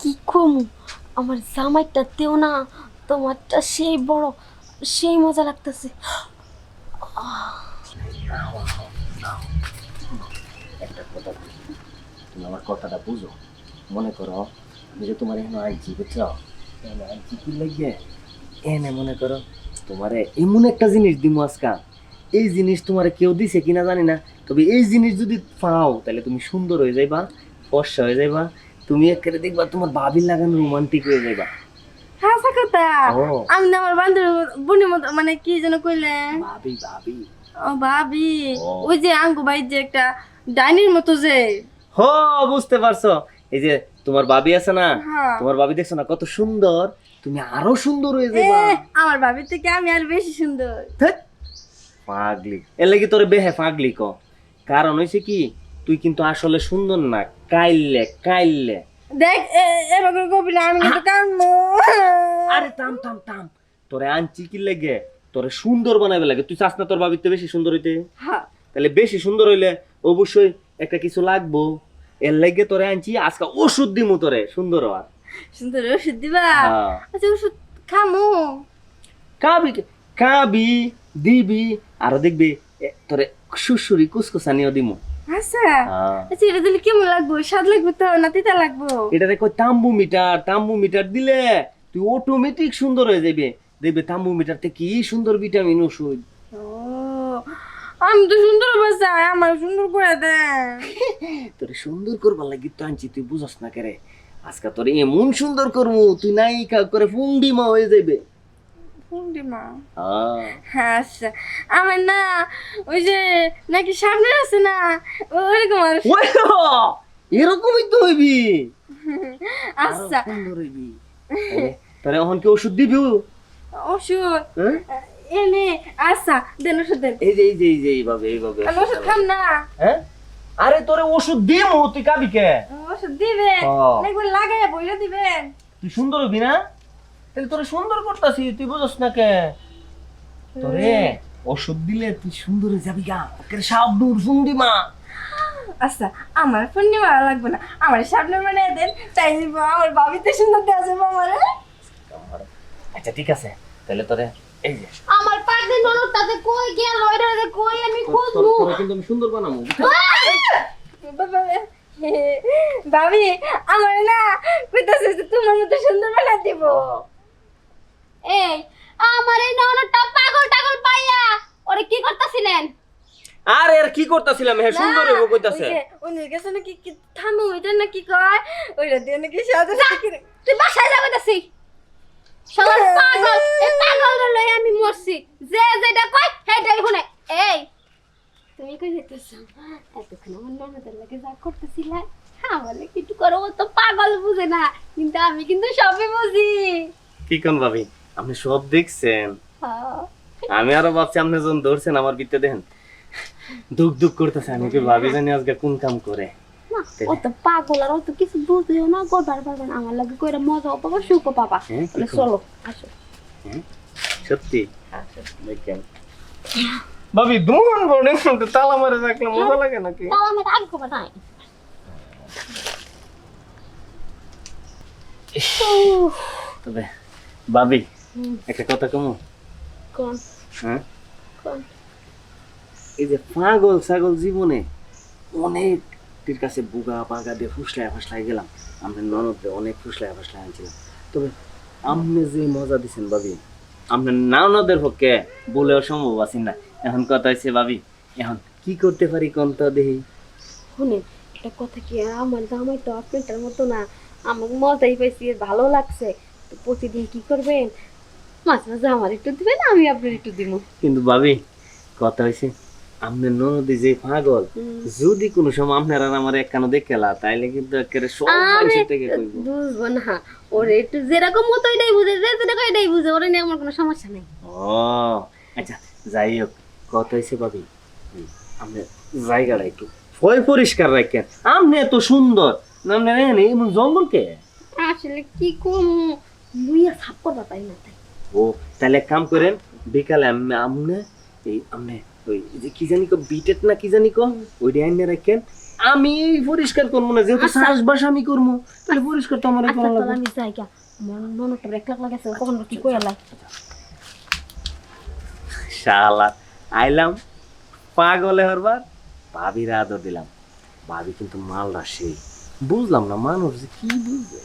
কি কম আমার জামাইটাতেও না তোমারটা সেই বড়, সেই মজা লাগতেছে। একটা কথা বুঝি, তুমি আমার কথাটা বুঝো। মনে করো আমি যে তোমার এখানে আইছি, বুঝছো? এখানে আইছি কি লাগিয়ে, এনে মনে করো তোমারে এমন একটা জিনিস দিমু আজকা। এই জিনিস তোমারে কেউ দিছে কিনা জানি না, তবে এই জিনিস যদি পাও তাহলে তুমি সুন্দর হয়ে যাইবা, ফর্সা হয়ে যাইবা। তুমি একেবারে দেখবা তোমার ভাবির লাগানো রোমান্টিক হয়ে যাইবা। হাসা কথা। ও আমি না আমার বান্ধবী বোনের মতো, মানে কি যেন কইলে, ভাবি ভাবি। ও ভাবি। ও ওই যে আঙ্গু ভাই যে একটা ডাইনির মতো যে। হো, বুঝতে পারছো? এই যে তোমার ভাবি আছে না, হ্যাঁ। তোমার ভাবি দেখছো না কত সুন্দর, তুমি আরো সুন্দর হয়ে এ, যাইবা। আমার ভাবির থেকে আমি আর বেশি সুন্দর। ধ্যাৎ, পাগলি। এর লাগি তোরে বেহে পাগলি ক। কারণ হইছে কি, তুই কিন্তু আসলে সুন্দর না, কাইল্লে কাইল্লে। দেখ এভাবে কবি না, আমি কিন্তু কানবো। আরে থাম থাম থাম, তোরে আনছি কি লাগে, তোরে সুন্দর বানাবে লাগে। তুই চাস না তোর ভাবির তো বেশি সুন্দর হইতে? হ্যাঁ। তাহলে বেশি সুন্দর হইলে অবশ্যই একটা কিছু লাগবো। এর লাগে তোরে আনছি আজকে ওষুধ দিমু তোরে সুন্দর হওয়ার। সুন্দর ওষুধ দিবা? হ্যাঁ। আচ্ছা ওষুধ খামু? খাবি খাবি, দিবি, আরো দেখবি তোরে সুসুরি কুসকুসানিও দিমু। আচ্ছা। হ্যাঁ। আচ্ছা এটা দিলে কেমন লাগবো? স্বাদ লাগবে তো না তিতা লাগবো? এটা দেখো তাম্বু মিটার, তাম্বু মিটার দিলে তুই অটোমেটিক সুন্দর হয়ে যাবে। দেখবে তাম্বু মিটারতে কি সুন্দর ভিটামিন ওষুধ। ও, আমি তো সুন্দর বাসায়, আমার সুন্দর করে দেন। তোরে সুন্দর করবার লাগি তো আনছি, তুই বুঝস না কেরে। আজকে তোরে এমন সুন্দর করবো, তুই নায়িকা করে ফুন্ডিমা হয়ে যাবে। পূর্ণিমা? হ্যাঁ। হ্যাঁ আচ্ছা। আমার না ওই যে নাকি সামনে আছে না, ওইরকম আর। ওই হ, এরকমই তো হইবি, আরো আচ্ছা। সুন্দর হইবি। তোরে এখন কি ওষুধ দিবি? ওষুধ হ্যাঁ? এনে। আচ্ছা দেন, ওষুধ দেন। এই যে এই যে এই যে এইভাবে এইভাবে আমি ওষুধ খাম না। হ্যাঁ? আরে তোরে ওষুধ দিমু, তুই খাবি কে? ওষুধ দিবেন, হ্যাঁ। একবার লাগাইয়া বইরা দিবেন। তুই সুন্দর হবি না? তাহলে তোরে সুন্দর করতাছি, তুই বুঝস না কে? তোরে ওষুধ দিলে তুই সুন্দর হয়ে যাবি গা, ওকে সব দূর ফুন্ডিমা। আচ্ছা আমার পূর্ণিমা লাগবে না, আমার সামনে মানে দেন, তাই দিব। আমার ভাবিতে সুন্দর দেওয়া যাবে আমারে। আচ্ছা ঠিক আছে, তাহলে তোরে এই যে আমার পাগলি ননদটাতে কই গেল, এটা কই আমি খুঁজবো। তোরে কিন্তু আমি সুন্দর বানাবো। বাবা, ভাবি আমার না কইতাছে যে তোমার মতো সুন্দর বানা দিব। এই আমার এই ননদটা পাগল টাগল পাইয়া ওরে কি করতেছিলেন? আরে আর কি করতাছিলাম, হ্যাঁ সুন্দর হইব কইতাছে। উনি গেছে নাকি কি থামো, ওইটা নাকি কয়, ওইটা দিয়ে নাকি সাথে সাথে। তুই বাসায় যাবে তাসি সবার পাগল, এই পাগল লই আমি মরছি, যে যেটা কয় সেটাই শুনে। এই তুমি কই যেতেছ? এতক্ষণ আমার ননদের লাগে যা করতেছিলা, আমার লাগে একটু করো। ও তো পাগল বুঝে না, কিন্তু আমি কিন্তু সবই বুঝি। কি কোন ভাবি, আপনি সব দেখছেন? হ্যাঁ। আমি আরো ভাবছি আপনি যখন ধরছেন আমার বিতে দেখেন দুঃখ দুঃখ করতেছে। আমি কি ভাবি জানি আজকে কোন কাম করে। না, ও তো পাগল আর ও তো কিছু বুঝেও না, করবার পারবে না। আমার লাগে কইরা মজাও পাবা, সুখও পাবা। হ্যাঁ, কি তাহলে করবো? চলো আসো। হ্যাঁ? সত্যি দেখেন ভাবি দোকান বড় একটু তালা মারে রাখলে মজা লাগে নাকি? তাও আমার আগে খবর নাই। তবে ভাবি একটা কথা কমু। কোন হ্যাঁ, কোন? এই যে পাগল ছাগল জীবনে অনেক টির কাছে বুগা পাগা দিয়ে ফুসলায় ফাসলায় গেলাম, আমরা ননদে অনেক ফুসলায় ফাসলায় আনছিলাম। তবে আপনি যে মজা দিছেন ভাবি, আপনার ননদের পক্ষে বলেও সম্ভব আছেন না। এখন কথা হয়েছে ভাবি, এখন কি করতে পারি কোন তো দেখি। শুনে একটা কথা কি, আমার জামাই তো আপনার মতো না, আমার মজাই পাইছি, ভালো লাগছে। তো প্রতিদিন কি করবেন, মাঝে মাঝে আমার একটু দিবেন, আমি আপনার একটু দিব। কিন্তু ভাবি কথা হয়েছে, আপনার ননদি যে পাগল, যদি কোনো সময় আপনার আর আমার এক কানো দেখেলা তাইলে কিন্তু একেবারে সব মানুষের থেকে কইব। বুঝবো না, ওরে একটু যেরকম মতো এটাই বুঝে, যে যেটা এটাই বুঝে, ওরে নিয়ে আমার কোনো সমস্যা নেই। ও আচ্ছা, যাই হোক কথা হয়েছে ভাবি, আপনি জায়গাটা একটু পরিষ্কার রাখেন। আপনি এত সুন্দর, আপনি এমন জঙ্গলকে। আসলে কি করবো, লুইয়া সাপ করবা পাই না তাই। ও তাহলে এক কাম করেন, বিকালে আপনি এই আপনি ওই যে কি জানি কো বিটেট না কি জানি কো, ওইটা আইনে রাখেন। আমি পরিষ্কার করবো না, যেহেতু চাষবাস আমি করবো, তাহলে পরিষ্কার তো আমার আচ্ছা করা তাহলে লাগবে। আমি যাই গা আমার ননদটা একলা একলা গেছে কখন কি কই আলাই শালা আইলাম পাগলে হরবার, ভাবির আদর দিলাম। ভাবি কিন্তু মালটা সেই, বুঝলাম না মানুষ যে কি বুঝবে।